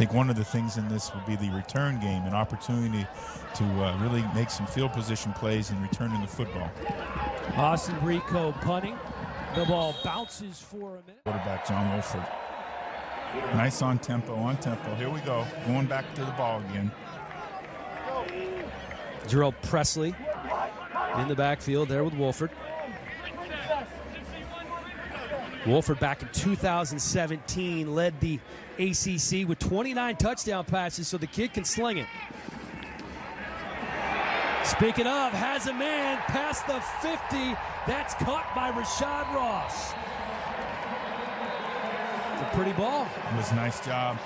think one of the things in this would be the return game, an opportunity to really make some field position plays and returning the football. Austin Rico punting. The ball bounces for a minute. Quarterback John Wolford. Nice on tempo, on tempo. Here we go. Going back to the ball again. Jarrell Presley in the backfield there with Wolford. Wolford back in 2017 led the ACC with 29 touchdown passes, so the kid can sling it. Speaking of, has a man past the 50. That's caught by Rashad Ross. It's a pretty ball. It was a nice job.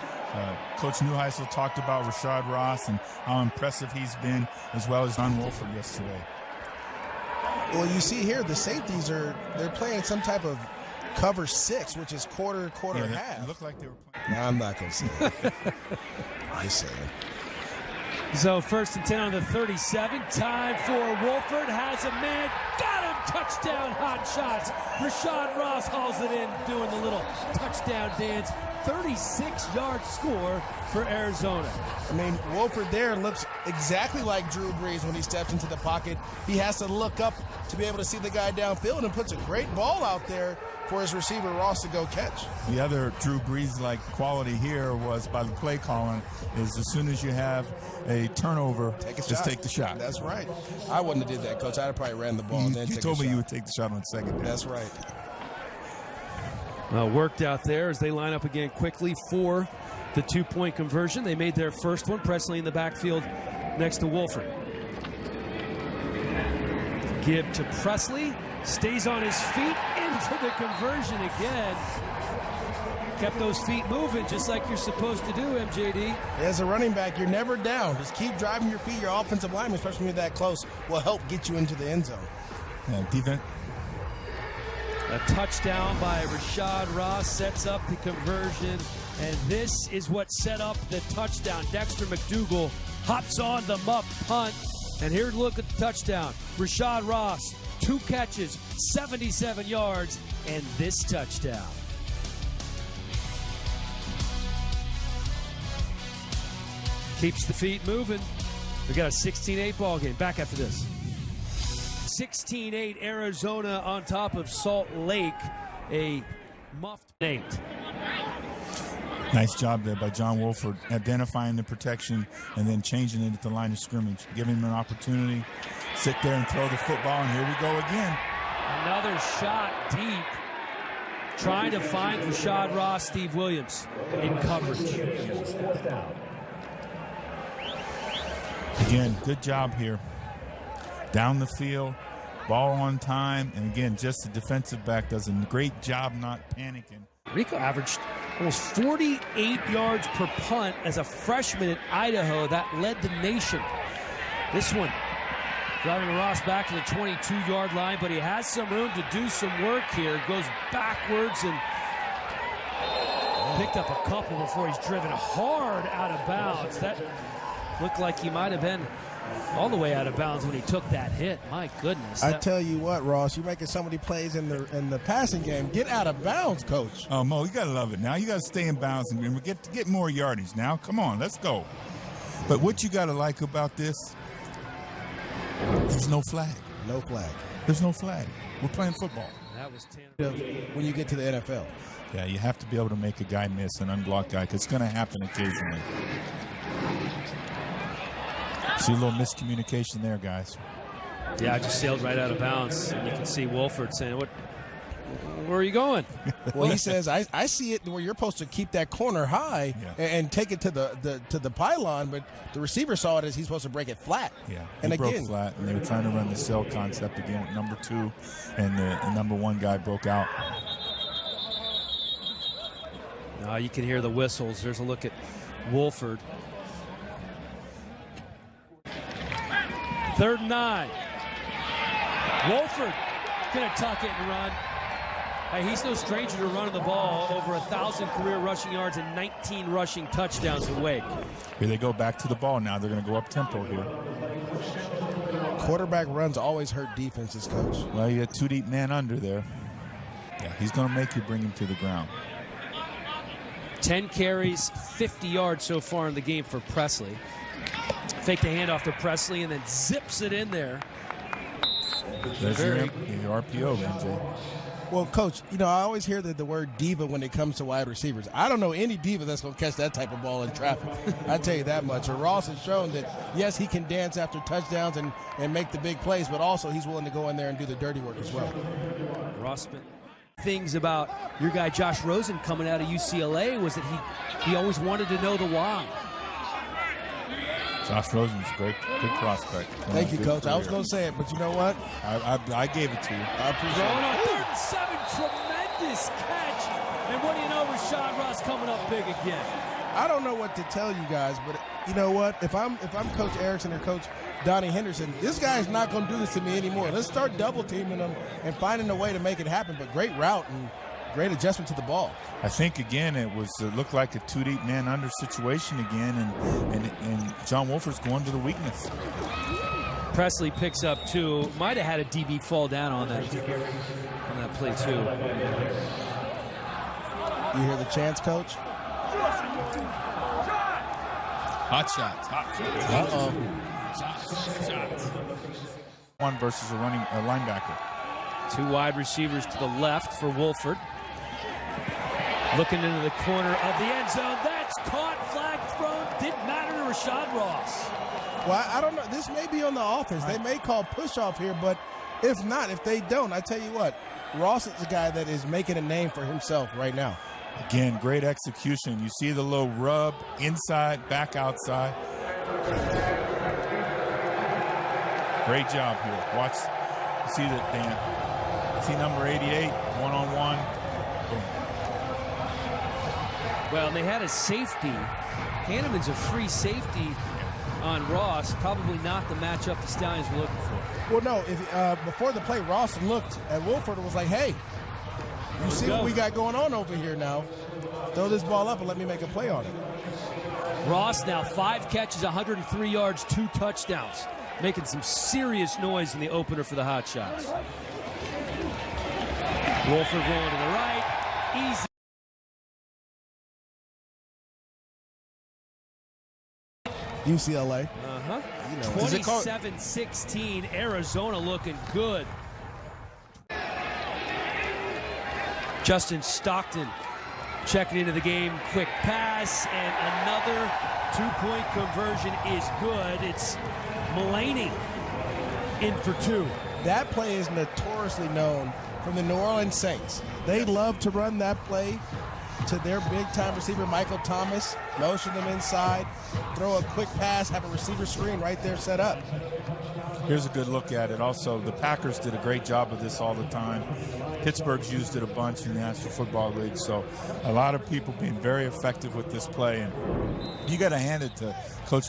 Coach Neuheisel talked about Rashad Ross and how impressive he's been, as well as John Wolford yesterday. Well, you see here, the safeties they're playing some type of cover 6, which is quarter, half. It looked like they were playing. No, I'm not going to say that. Just saying. So 1st and 10 on the 37. Time for Wolford. Has a man. Got him. Touchdown, Hotshots. Rashad Ross hauls it in, doing the little touchdown dance. 36-yard score for Arizona. I mean, Wolford there looks exactly like Drew Brees when he steps into the pocket. He has to look up to be able to see the guy downfield and puts a great ball out there for his receiver Ross to go catch. The other Drew Brees-like quality here was by the play calling is as soon as you have a turnover, just take the shot. That's right. I wouldn't have did that, Coach. I'd have probably ran the ball. You told me you would take the shot on second down. That's right. Worked out there as they line up again quickly for the 2-point conversion. They made their first one. Presley in the backfield next to Wolford. Give to Presley. Stays on his feet into the conversion again. Kept those feet moving just like you're supposed to do, MJD. As a running back, you're never down. Just keep driving your feet. Your offensive lineman, especially when you're that close, will help get you into the end zone. Defense. A touchdown by Rashad Ross sets up the conversion, and this is what set up the touchdown. Dexter McDougal hops on the muff punt, and here, look at the touchdown. Rashad Ross, 2 catches, 77 yards, and this touchdown. Keeps the feet moving. We got a 16-8 ball game. Back after this. 16-8 Arizona on top of Salt Lake. A muffed 8. Nice job there by John Wolford, identifying the protection and then changing it at the line of scrimmage, giving him an opportunity, sit there and throw the football, and here we go again. Another shot deep, trying to find Rashad Ross, Steve Williams in coverage. Again, good job here. Down the field, ball on time, and again, just the defensive back does a great job not panicking. Rico averaged almost 48 yards per punt as a freshman at Idaho. That led the nation. This one, driving Ross back to the 22-yard line, but he has some room to do some work here. Goes backwards and picked up a couple before he's driven hard out of bounds. That looked like he might have been all the way out of bounds when he took that hit. My goodness. I tell you what, Ross, you're making so many plays in the passing game. Get out of bounds, Coach. Oh, Mo, you got to love it. Now you got to stay in bounds and get more yardage now. Come on, let's go. But what you got to like about this, there's no flag. No flag. There's no flag. We're playing football. That was 10. When you get to the NFL. Yeah, you have to be able to make a guy miss, an unblocked guy, because it's going to happen occasionally. See a little miscommunication there, guys. Yeah, I just sailed right out of bounds. And you can see Wolford saying, where are you going? Well, he says, I see it where you're supposed to keep that corner high and take it to the pylon, but the receiver saw it as he's supposed to break it flat. Yeah, and he broke flat, and they were trying to run the cell concept again with number 2, and the number 1 guy broke out. You can hear the whistles. There's a look at Wolford. 3rd and 9. Wolford gonna tuck it and run. Hey, he's no stranger to running the ball. Over 1,000 career rushing yards and 19 rushing touchdowns in Wake. Here they go back to the ball now. They're going to go up tempo here. Quarterback runs always hurt defenses, Coach. Well, you got 2 deep man under there. Yeah, he's going to make you bring him to the ground. 10 carries, 50 yards so far in the game for Presley. Fake the handoff to Presley and then zips it in there. There's your RPO, MJ. Well, Coach, you know, I always hear the word diva when it comes to wide receivers. I don't know any diva that's going to catch that type of ball in traffic. I tell you that much. And Ross has shown that, yes, he can dance after touchdowns and make the big plays, but also he's willing to go in there and do the dirty work as well. Ross, things about your guy Josh Rosen coming out of UCLA was that he always wanted to know the why. Josh Rosen's a good prospect. Thank you, Coach. I was going to say it, but you know what? I gave it to you. I appreciate Going it. on 3rd and 7, tremendous catch. And what do you know, Rashad Ross coming up big again. I don't know what to tell you guys, but you know what? If I'm Coach Erickson or Coach Donnie Henderson, this guy's not going to do this to me anymore. Let's start double teaming him and finding a way to make it happen. But great route and great adjustment to the ball. I think again it looked like a 2 deep man under situation again, and John Wolford's going to the weakness. Presley picks up 2. Might have had a DB fall down on that play too. You hear the chants, Coach? Hotshots. Uh-oh. Shots. One versus a linebacker. 2 wide receivers to the left for Wolford. Looking into the corner of the end zone. That's caught, flag thrown. Didn't matter to Rashad Ross. Well, I don't know. This may be on the offense. They may call push off here, but if not, if they don't, I tell you what, Ross is the guy that is making a name for himself right now. Again, great execution. You see the little rub inside, back outside. Great job here. Watch. You see that, Dan. See number 88, one-on-one. Boom. Well, they had a safety. Hanneman's a free safety on Ross. Probably not the matchup the Stallions were looking for. Well, no. Before the play, Ross looked at Wolford and was like, hey, you see what we got going on over here now. Throw this ball up and let me make a play on it. Ross now 5 catches, 103 yards, 2 touchdowns. Making some serious noise in the opener for the Hotshots. Wolford rolling to the right. Easy. UCLA. Uh-huh. You know, 27-16. Arizona looking good. Justin Stockton checking into the game. Quick pass, and another 2-point conversion is good. It's Mulaney in for 2. That play is notoriously known from the New Orleans Saints. They love to run that play to their big-time receiver, Michael Thomas, motion them inside, throw a quick pass, have a receiver screen right there set up. Here's a good look at it. Also, the Packers did a great job of this all the time. Pittsburgh's used it a bunch in the National Football League, so a lot of people being very effective with this play. And you got to hand it to Coach